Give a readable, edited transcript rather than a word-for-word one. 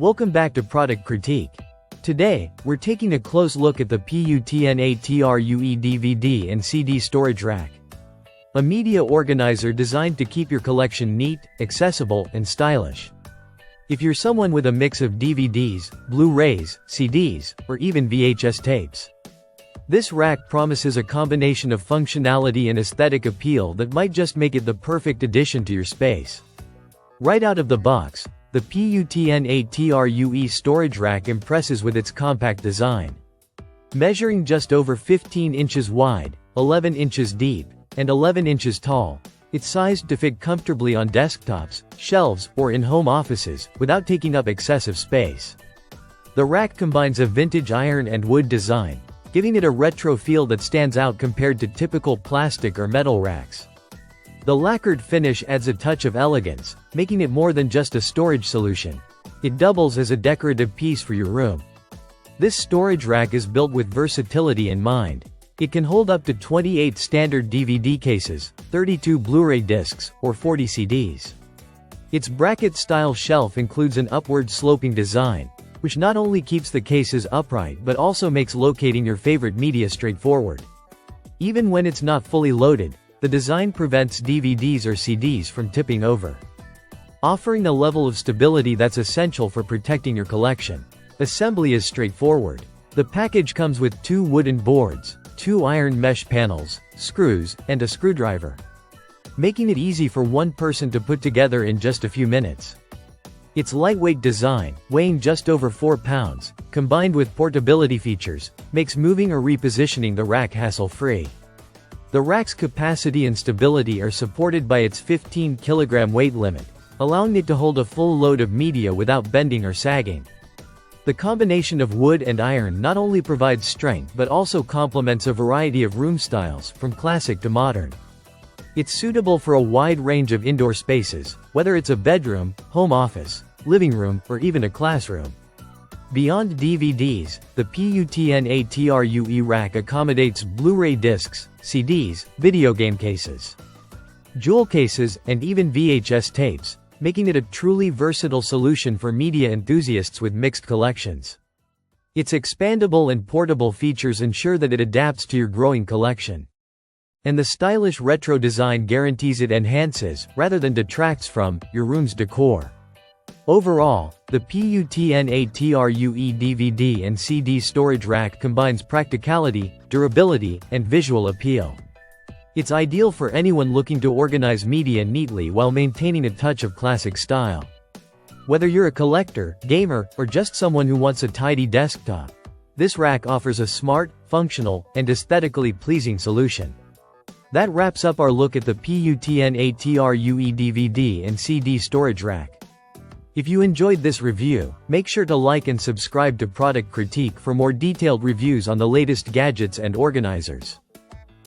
Welcome back to Product Critique. Today, we're taking a close look at the PUTNATRUE DVD and CD storage rack. A media organizer designed to keep your collection neat, accessible, and stylish. If you're someone with a mix of DVDs, Blu-rays, CDs, or even VHS tapes, this rack promises a combination of functionality and aesthetic appeal that might just make it the perfect addition to your space. Right out of the box, the PUTNATRUE storage rack impresses with its compact design. Measuring just over 15 inches wide, 11 inches deep, and 11 inches tall, it's sized to fit comfortably on desktops, shelves, or in home offices, without taking up excessive space. The rack combines a vintage iron and wood design, giving it a retro feel that stands out compared to typical plastic or metal racks. The lacquered finish adds a touch of elegance, making it more than just a storage solution. It doubles as a decorative piece for your room. This storage rack is built with versatility in mind. It can hold up to 28 standard DVD cases, 32 Blu-ray discs, or 40 CDs. Its bracket-style shelf includes an upward-sloping design, which not only keeps the cases upright but also makes locating your favorite media straightforward. Even when it's not fully loaded, the design prevents DVDs or CDs from tipping over, offering a level of stability that's essential for protecting your collection. Assembly is straightforward. The package comes with 2 wooden boards, 2 iron mesh panels, screws, and a screwdriver, making it easy for one person to put together in just a few minutes. Its lightweight design, weighing just over 4 pounds, combined with portability features, makes moving or repositioning the rack hassle-free. The rack's capacity and stability are supported by its 15 kg weight limit, allowing it to hold a full load of media without bending or sagging. The combination of wood and iron not only provides strength but also complements a variety of room styles, from classic to modern. It's suitable for a wide range of indoor spaces, whether it's a bedroom, home office, living room, or even a classroom. Beyond DVDs, the PUTNATRUE rack accommodates Blu-ray discs, CDs, video game cases, jewel cases, and even VHS tapes, making it a truly versatile solution for media enthusiasts with mixed collections. Its expandable and portable features ensure that it adapts to your growing collection. And the stylish retro design guarantees it enhances, rather than detracts from, your room's decor. Overall, the PUTNATRUE DVD and CD storage rack combines practicality, durability, and visual appeal. It's ideal for anyone looking to organize media neatly while maintaining a touch of classic style. Whether you're a collector, gamer, or just someone who wants a tidy desktop, this rack offers a smart, functional, and aesthetically pleasing solution. That wraps up our look at the PUTNATRUE DVD and CD storage rack. If you enjoyed this review, make sure to like and subscribe to Product Critique for more detailed reviews on the latest gadgets and organizers.